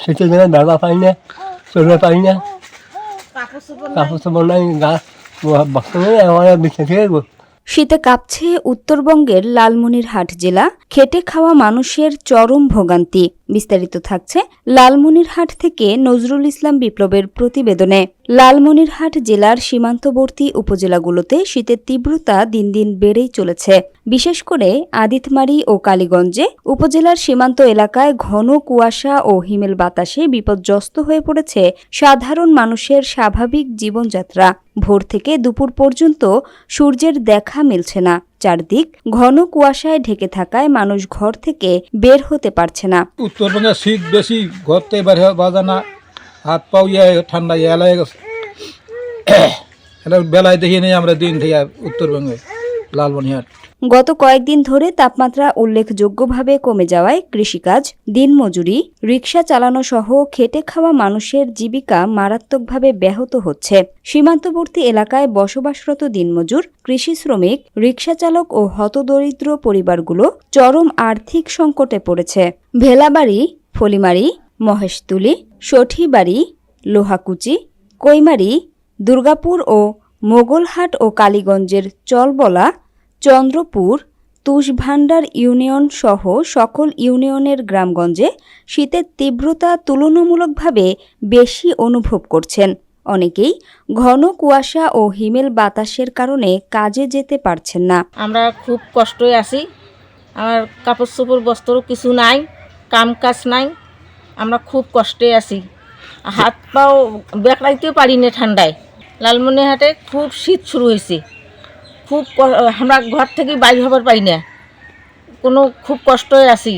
শীতের দিনে বেলা পাই না, চলতে পারি না, কাপড় চোপড় নাই, গা বর্তমানে আমার বিছনা থেকে শীতে কাঁপছে উত্তরবঙ্গের লালমনিরহাট জেলা, খেটে খাওয়া মানুষের চরম ভোগান্তি। বিস্তারিত থাকছে লালমনিরহাট থেকে নজরুল ইসলাম বিপ্লবের প্রতিবেদনে। লালমনিরহাট জেলার সীমান্তবর্তী উপজেলাগুলোতে শীতের তীব্রতা দিন দিন বেড়েই চলেছে। বিশেষ করে আদিতমারি ও কালীগঞ্জে উপজেলার সীমান্ত এলাকায় ঘন কুয়াশা ও হিমেল বাতাসে বিপর্যস্ত হয়ে পড়েছে সাধারণ মানুষের স্বাভাবিক জীবনযাত্রা। ভোর থেকে দুপুর পর্যন্ত সূর্যের দেখা মিলছে না। চারদিক ঘন কুয়াশায় ঢেকে থাকায় মানুষ ঘর থেকে বের হতে পারছে না। উত্তরবঙ্গে শীত বেশি, ঘর থেকে বের হওয়া বাজা না, হাত পাও ঠান্ডা এলাই গেছে। বেলায় দেখিয়ে নেই আমরা দিন থেকে উত্তরবঙ্গে লালমনিরহাট। গত কয়েকদিন ধরে তাপমাত্রা উল্লেখযোগ্যভাবে কমে যাওয়ায় কৃষিকাজ, দিনমজুরি, রিকশা চালানো সহ খেটে খাওয়া মানুষের জীবিকা মারাত্মকভাবে ব্যাহত হচ্ছে। সীমান্তবর্তী এলাকায় বসবাসরত দিনমজুর, কৃষি শ্রমিক, রিকশা চালক ও হতদরিদ্র পরিবারগুলো চরম আর্থিক সংকটে পড়েছে। ভেলাবাড়ি, ফলিমারি, মহেশতুলি, সঠিবাড়ি, লোহাকুচি, কৈমারি, দুর্গাপুর ও মোগলহাট ও কালীগঞ্জের চলবলা, চন্দ্রপুর, তুষভান্ডার ইউনিয়ন সহ সকল ইউনিয়নের গ্রামগঞ্জে শীতের তীব্রতা তুলনামূলকভাবে বেশি অনুভব করছেন। অনেকেই ঘন কুয়াশা ও হিমেল বাতাসের কারণে কাজে যেতে পারছেন না। আমরা খুব কষ্টই আছি। আমার কাপড় চোপড় বস্ত্র কিছু নাই, কাম কাজ নাই, আমরা খুব কষ্টে আছি। হাত পাও বেঁকড়াইতেও পারি না ঠান্ডায়। লালমনিরহাটে খুব শীত শুরু হয়েছে, খুব আমরা ঘর থেকে বাইরে হবার পাই না, খুব কষ্টই আছি।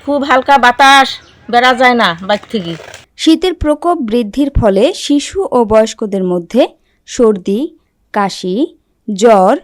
খুব হালকা বাতাস, বেড়া যায় না বাইর থেকে। শীতের প্রকোপ বৃদ্ধির ফলে শিশু ও বয়স্কদের মধ্যে সর্দি, কাশি, জ্বর,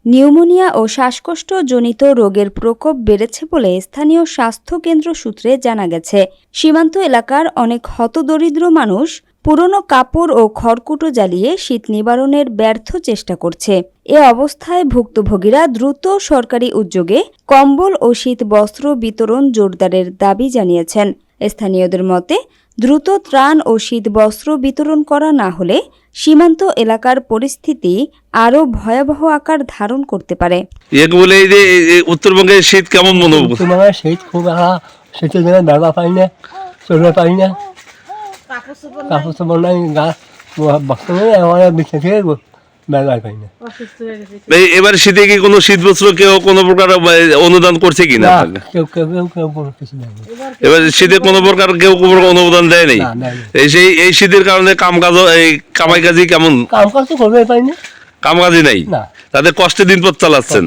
নিউমোনিয়া ও শ্বাসকষ্টজনিত রোগের প্রকোপ বেড়েছে বলে স্থানীয় স্বাস্থ্য কেন্দ্র সূত্রে জানা গেছে। সীমান্ত এলাকার অনেক হতদরিদ্র মানুষ পুরনো কাপড় ও খড়কুটো জ্বালিয়ে শীত নিবারণের ব্যর্থ চেষ্টা করছে। এ অবস্থায় ভুক্তভোগীরা দ্রুত সরকারি উদ্যোগে কম্বল ও শীত বস্ত্র বিতরণ জোরদারের দাবি জানিয়েছেন। স্থানীয়দের মতে দ্রুত ত্রাণ ও শীত বস্ত্র বিতরণ করা না হলে সীমান্ত এলাকার পরিস্থিতি আরো ভয়াবহ আকার ধারণ করতে পারে। বলে এই যে উত্তরবঙ্গের শীত কেমন মনে হচ্ছে? উত্তরবঙ্গের শীত খুব শীতের দিনে বেলা পাই না, চলতে পারি না, কাপড় চোপড় নাই, গা বর্তমানে আমার বিছনা থেকে বেলায় পাই না। এবার শীতে কি কোনো শীত বস্ত্র কেউ কোনো প্রকার অনুদান করছে কিনা? কেউ কেউ কেউ কেউ কিছু নেই। এবার শীতে কোনো প্রকার কেউ কোনো অনুদান দেয় নাই। এই শীতের কারণে কামাই কাজি কেমন? কাম কাজ তো করবে পাই না, কাম কাজি নাই, না তাদের কষ্টে দিন পথ চালাচ্ছেন।